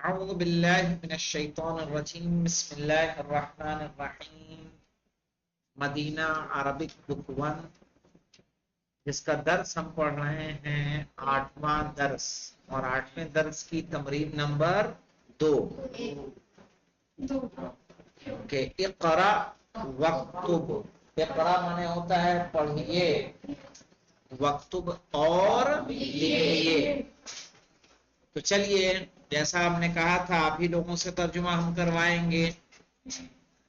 اعوذ باللہ من الشیطان الرجیم بسم اللہ الرحمن الرحیم مدینہ عربک بک ون جس کا درس ہم پڑھ رہے ہیں 8واں درس اور 8ویں درس کی تمرین نمبر 2 کہ اقرا وقتب اقرا مانے ہوتا ہے پڑھیے وقتب اور لکھیے تو چلیے جیسا ہم نے کہا تھا آپ ہی لوگوں سے ترجمہ ہم کروائیں گے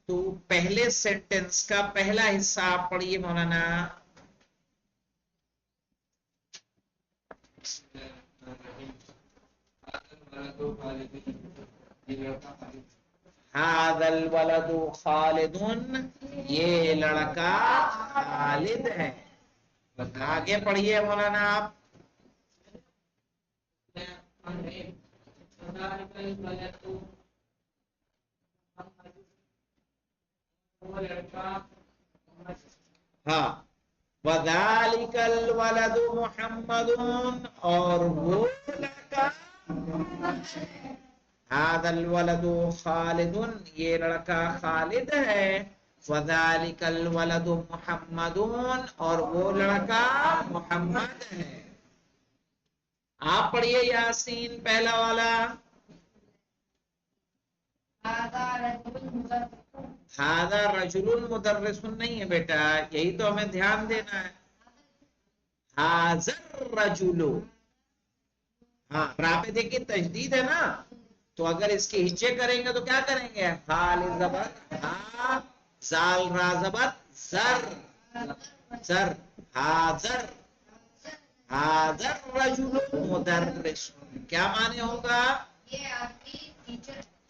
تو پہلے سینٹنس کا پہلا حصہ آپ پڑھیے مولانا هذا الولد خالد یہ لڑکا خالد ہے آگے پڑھیے مولانا آپ ہاں وذالک الولد محمد اور وہ لڑکا هذا الولد خالد یہ لڑکا خالد ہے وذالک الولد محمد اور وہ لڑکا محمد ہے آپ پڑھیے یاسین پہلا والا ہذا رجل مدرس نہیں ہے بیٹا یہی تو ہمیں دھیان دینا ہے حاضر رجل ہاں را پہ دیکھیے تجدید ہے نا تو اگر اس کے ہچے کریں گے تو کیا کریں گے حال زبر ہا زال را زبر زر زر حاضر حاضر رجل مدرس کیا معنی ہوگا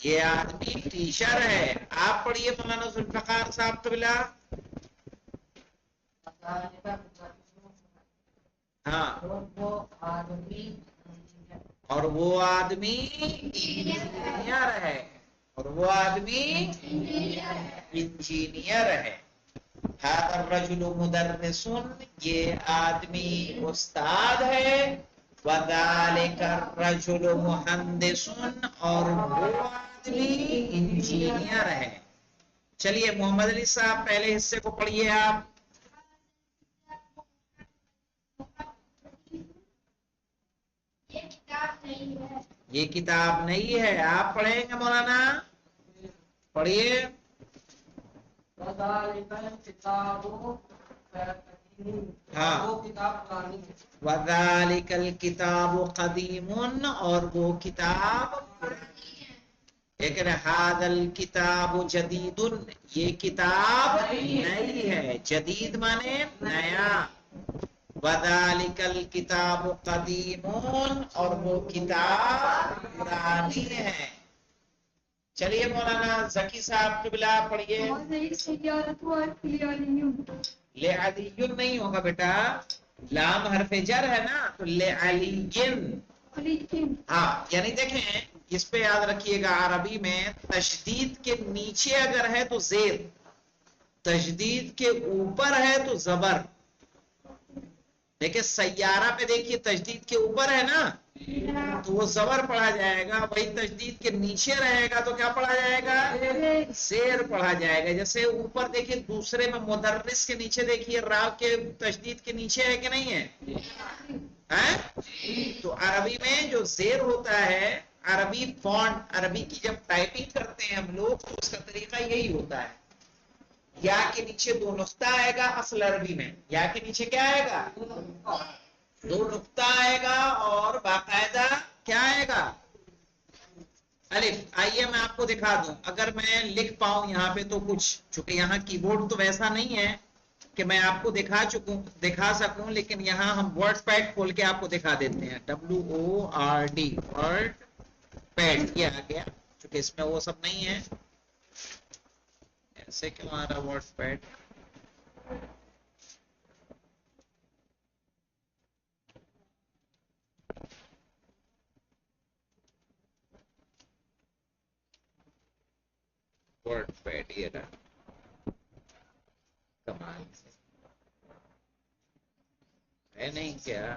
یہ آدمی ٹیچر ہے آپ پڑھیے مولانا ذوالفقار صاحب قبلہ ہاں اور وہ آدمی انجینئر ہے اور وہ آدمی انجینئر ہے هذا الرجل مدرس یہ آدمی استاد ہے وذالک الرجل مہندس اور وہ آدمی انجینئر ہے چلیے محمد علی صاحب پہلے حصے کو پڑھیے آپ یہ کتاب نہیں ہے آپ پڑھیں گے مولانا پڑھیے ہاں وذالک الکتاب قدیم اور وہ کتاب لیکن هذا الکتاب جدید یہ کتاب نئی ہے جدید مانے نیا وذالک الکتاب قدیم اور وہ کتاب پرانی ہے چلیے مولانا ذکی صاحب قبلہ پڑھیے لعلی نہیں ہوگا بیٹا لام حرف جر ہے نا تو لعلی ہاں یعنی دیکھیں اس پہ یاد رکھیے گا عربی میں تشدید کے نیچے اگر ہے تو زیر تشدید کے اوپر ہے تو زبر دیکھیں سیارہ پہ دیکھیے تشدید کے اوپر ہے نا تو وہ زبر پڑھا جائے گا وہی تشدید کے نیچے رہے گا تو کیا پڑھا جائے گا زیر پڑھا جائے گا جیسے اوپر دیکھیے دوسرے میں مدرس کے نیچے دیکھیے را کے تشدید کے نیچے ہے کہ نہیں ہے تو عربی میں جو زیر ہوتا ہے عربی فونٹ عربی کی جب ٹائپنگ کرتے ہیں ہم لوگ تو اس کا طریقہ یہی ہوتا ہے یا کے نیچے دو نقطہ آئے گا اصل عربی میں یا کے نیچے کیا آئے گا دو نقطہ آئے گا اور باقاعدہ کیا آئے گا الف آئیے میں آپ کو دکھا دوں اگر میں لکھ پاؤں یہاں پہ تو کچھ چونکہ یہاں کی بورڈ تو ویسا نہیں ہے کہ میں آپ کو دکھا سکوں لیکن یہاں ہم ورڈ پیڈ کھول کے آپ کو دکھا دیتے ہیں WORD ورڈ پیڈ یہ آ گیا چونکہ اس میں وہ سب نہیں ہے ایسے کیوں آ رہا ورڈ پیڈ ورڈ پیڈ یہ رہا کمال ہے نہیں کیا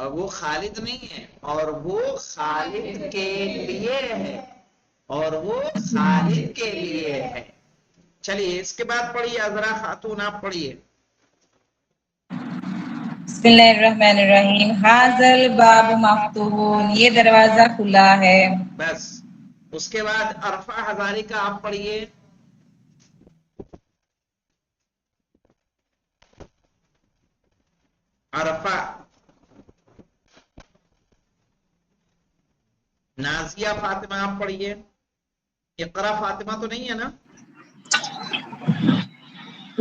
اور وہ خالد نہیں ہے، اور وہ خالد کے لیے ہے، اور وہ خالد کے لیے ہے۔ چلیے اس کے بعد پڑھیے عذرا خاتون، آپ پڑھیے۔ بسم اللہ الرحمن الرحیم، حاضل باب مفتوحون، یہ دروازہ کھلا ہے۔ بس اس کے بعد عرفہ ہزاری کا آپ پڑھیے۔ عرفہ نازیہ فاطمہ آپ پڑھیے۔ اقرا فاطمہ تو نہیں ہے نا؟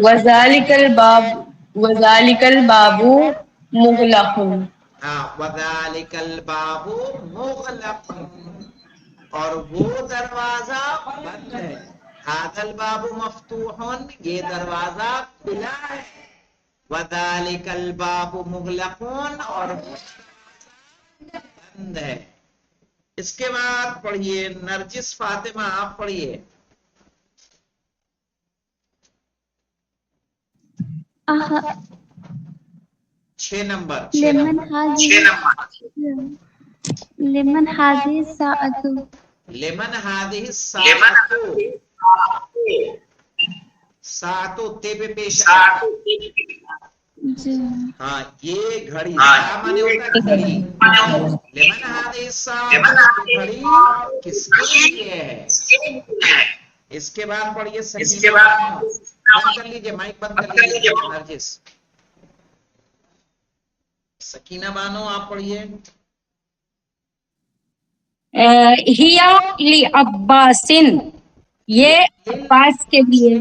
وذالک الباب وذالک الباب مغلق، ہاں، وذالک الباب مغلق، اور وہ دروازہ بند ہے۔ ھذا الباب مفتوح، یہ دروازہ کھلا ہے۔ وذالک الباب مغلق، اور وہ بند ہے۔ اس کے بعد پڑھیے نرجس فاطمہ، آپ پڑھیے۔ چھ نمبر لمن هذه الساعة لمن هذه الساعة، ساعتو تے پہ پیش ہے۔ ہاں یہ گھڑی، مانے ہوتا ہے گھڑی۔ لمن هذه الساعة، گھڑی کس کے لیے ہے؟ اس کے بعد پڑھیے سکینہ بانو، بند کر لیجئے مائک، بند کر لیجئے نرجس۔ سکینہ بانو آپ پڑھیے۔ ہیا لعباسن، یہ عباس کے لیے۔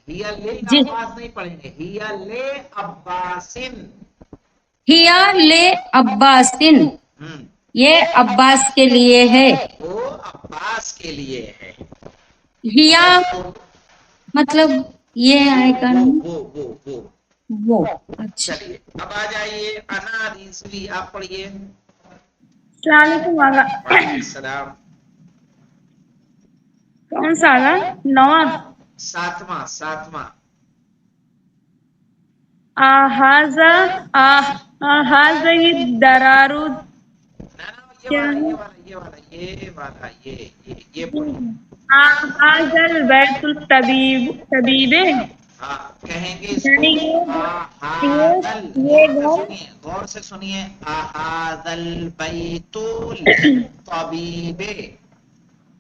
ہیا لے جی، عباس نہیں پڑھیں گے، ہیا لے عباسن۔ ہیا لعباسن، یہ عباس کے لیے ہے۔ وہ عباس کے لیے ہے۔ ہیا مطلب یہ آئے گا وہ، اچھا۔ چلیے اب آ جائیے انا ریزوی، آپ پڑھیے۔ السلام علیکم والا وعلیکم السلام۔ کون سا والا؟ نواں۔ ساتواں۔ هذه الدرار یہ پڑھیے۔ هذا البيت الطبيب، ہاں کہیں گے اس یعنی کو غور سے سنیے، احاذ البیت للطبیب،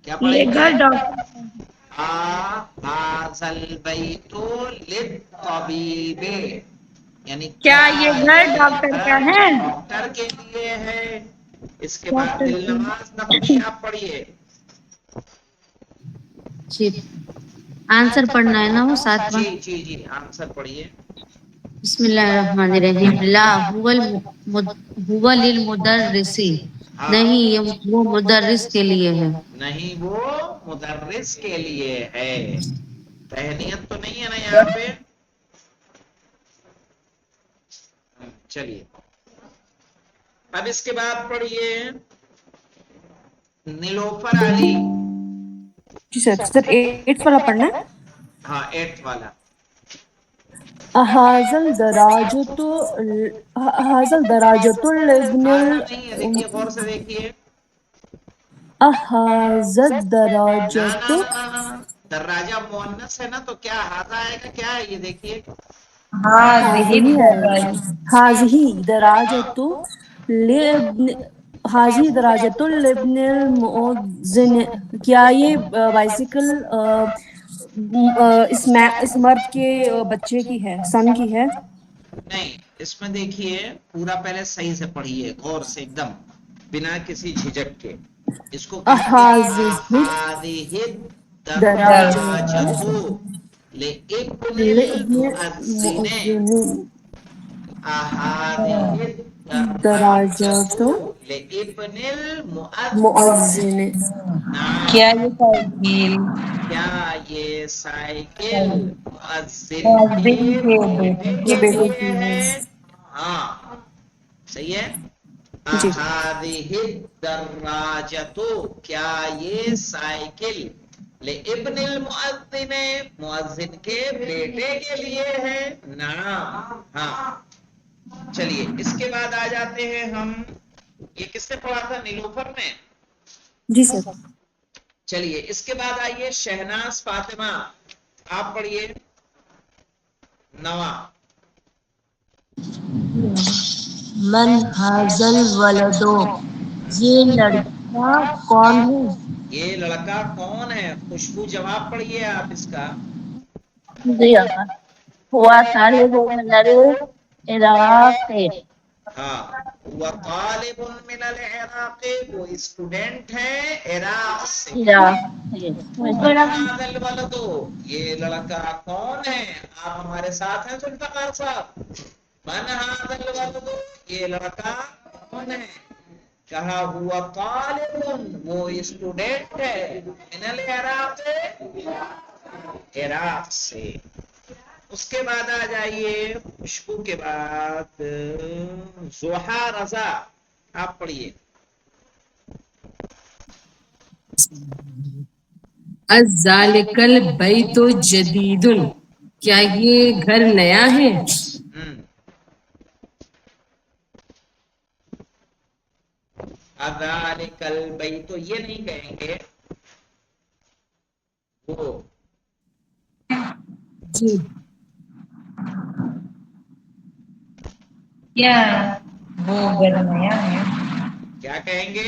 کیا پڑھیں یہ گے؟ گھر ڈاکٹر احاذ البیت للطبیب، یعنی کیا یہ گھر ڈاکٹر کا ہے؟ ڈاکٹر کے لیے ہے۔ اس کے بعد دلنواز نقوی، آپ پڑھیے۔ جی آنسر پڑھنا ہے نا وہ ساتواں۔ جی آنسر پڑھیے۔ بسم اللہ الرحمن الرحیم، لا هو للمدرس، نہیں یہ وہ مدرس کے لیے ہے۔ نہیں وہ مدرس کے لیے ہے۔ تہنیت تو نہیں ہے نا یہاں پہ؟ چلیے اب اس کے بعد پڑھیے نیلوفر علی۔ جی سر 8 والا پڑھنا ہے۔ ہاں 8 والا۔ حاصل دراجت الابن نہیں ہے، دیکھیے غور سے دیکھیے۔ حاصل دراجت، دراجہ مؤنث ہے نا، تو کیا ہاضا آئے گا، کیا ہے یہ دیکھیے۔ حاضی دراجت لابن، حاضی دراجت الابن المؤذن، کیا یہ بائسیکل اس مرد کے بچے کی ہے، سن کی ہے؟ نہیں، اس میں دیکھیے پورا پہلے صحیح سے پڑھیے، غور سے ایک دم بنا کسی جھجک کے۔ اس کو لابن المؤذن، دراجت لابن مؤذن، کیا یہ سائیکل کیا یہ سائیکل مؤذن یہ کے بیٹے لیے کی ہے؟ ہے؟ ہاں صحیح ہے۔ جی۔ هذه الدراجۃ، کیا یہ سائیکل لابن المؤذن، مؤذن کے بیٹے کے لیے ہے؟ نعم، ہاں چلیے اس کے بعد آ جاتے ہیں ہم، یہ کس نے پڑھا تھا؟ نیلوفر نے. جی سر. چلیے اس کے بعد آئیے شہناز فاطمہ، آپ پڑھیے نواں. من حاضل ولدو، یہ لڑکا کون ہے؟ یہ لڑکا کون ہے؟ خوشبو جواب پڑھیے آپ اس کا. جی ہوا طالب من العراق، ہاں، وہ طالب من العراق، وہ اسٹوڈنٹ ہے عراق سے. من هذا الولد، یہ لڑکا کون ہے؟ آپ ہمارے ساتھ ہیں ذوالفقار صاحب؟ من هذا الولد، یہ لڑکا کون ہے؟ کہا ہوا طالب، وہ اسٹوڈنٹ ہے من العراق، عراق سے. اس کے بعد آ جائیے خوشبو کے بعد زوحا رضا، آپ پڑھیے. ذالک البیت جدید، کیا یہ گھر نیا ہے؟ اذالک البیت، یہ نہیں کہیں گے، وہ جی کیا وہ گھر نیا ہے؟ کیا کہیں گے؟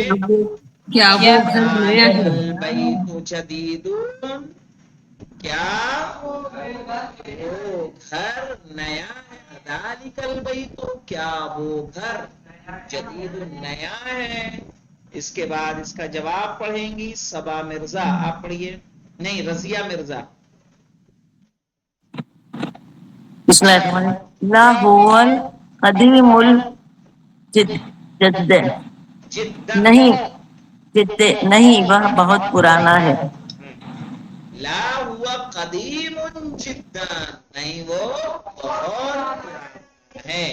کیا وہ گھر نیا ذالک ہے؟ البیت جدید، کیا وہ گھر نیا ہے؟ ذالک البیت، کیا وہ گھر جدید نیا ہے؟ اس کے بعد اس کا جواب پڑھیں گی صبا مرزا، آپ پڑھیے. نہیں، رضیہ مرزا. بسم اللہ الرحمن الرحیم. لا هو القدیم الجد، جدن، جد نہیں، وہ بہت پرانا ہے. لا ہوا قدیم جدا، نہیں وہ بہت پرانا ہے.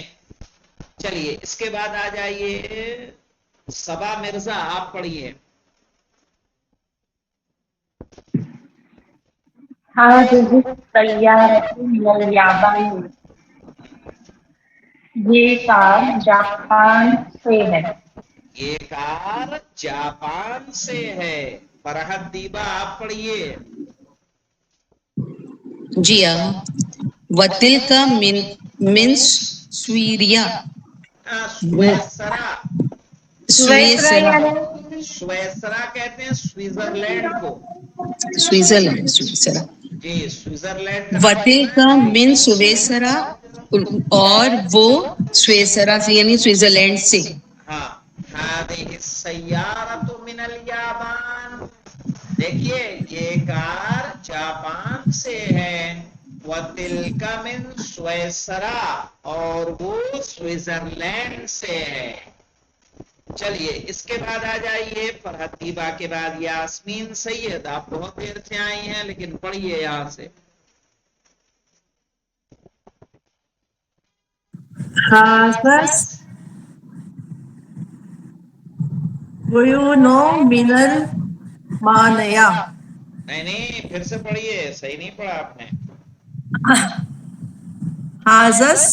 چلیے اس کے بعد آ جائیے صبا مرزا، آپ پڑھیے. هذه السيارة من اليابان، یہ کار جاپان سے ہے. یہ کار جاپان سے ہے. فرحت دیبا، آپ پڑھیے. جی وتل کا من سویریا، سویسرا، سویسرا سویسرا، یعنی سویسرا کہتے ہیں سوئٹزرلینڈ کو. سوئٹزرلینڈ، سویسرا. جی سوئٹزرلینڈ کہاں وتل پڑتا کا ہے؟ من سویسرا، اور وہ سویسرا سے یعنی سوئٹزرلینڈ سے. ہاں، هذه السيارة من اليابان، دیکھیے یہ کار جاپان سے ہے. وَتِلْكَ مِنْ سویسرا، اور وہ سوئٹزرلینڈ سے ہے. چلیے اس کے بعد آ جائیے فرحت دیبا کے بعد یاسمین سید، آپ بہت دیر سے آئی ہیں لیکن پڑھیے یہاں سے. خاص ویونو من المانیا. نہیں پھر سے پڑھیے، صحیح نہیں پڑھا آپ نے. حازس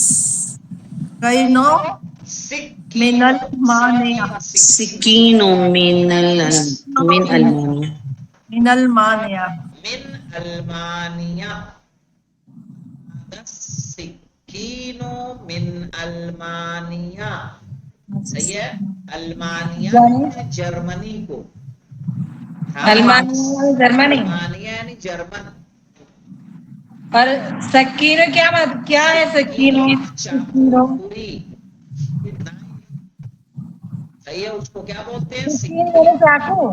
کینو من سکینو، المانیا. سکین من المانیا. من المانیا. من المانیا، سکینو من المانیا. صحیح ہے. المانیا یعنی جرمنی کو، المانیہ جرمنی. المانیا یعنی جرمن. اور سکینو کیا ہے سکینو؟ چاقو پوری، صحیح ہے، اس کو کیا بولتے ہیں؟ سکین، چاقو.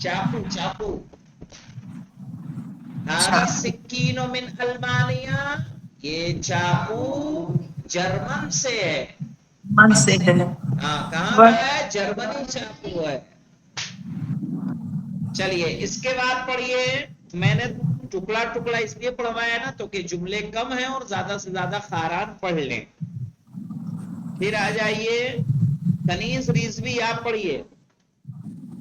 چاقو، چاقو. هذا السکین من المانیا، یہ چاقو جرمن سے ہے. من سے ہے. ہاں، کہاں کا ہے؟ جرمنی چاقو ہے. چلیے اس کے بعد پڑھیے. میں نے ٹکڑا ٹکڑا اس لیے پڑھوایا نا تو کہ جملے کم ہیں اور زیادہ سے زیادہ خاران پڑھ لیں. پھر آ جائیے کنیز ریزوی، آپ پڑھیے.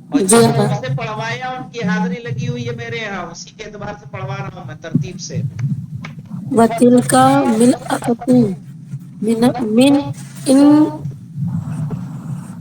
اور جن لوگوں سے پڑھوایا ان کی حاضری لگی ہوئی ہے میرے یہاں، اسی کے اعتبار سے پڑھوا رہا ہوں میں ترتیب سے. وَتِلْكَ مِلْأَةٌ، من ان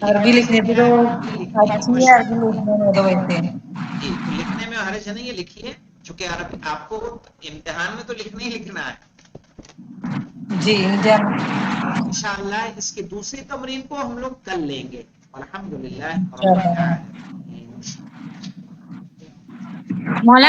عربی لکھنے کی تو اچھی ہے، عربی لکھنے میں تو ویسے جی تو لکھنے میں حرج نہیں ہے، لکھیے، چونکہ عربی آپ کو امتحان میں تو لکھنا ہی لکھنا ہے. جی جب انشاءاللہ اس کی دوسری تمرین کو ہم لوگ کل لیں گے. الحمدللہ رب العالمین. مولانا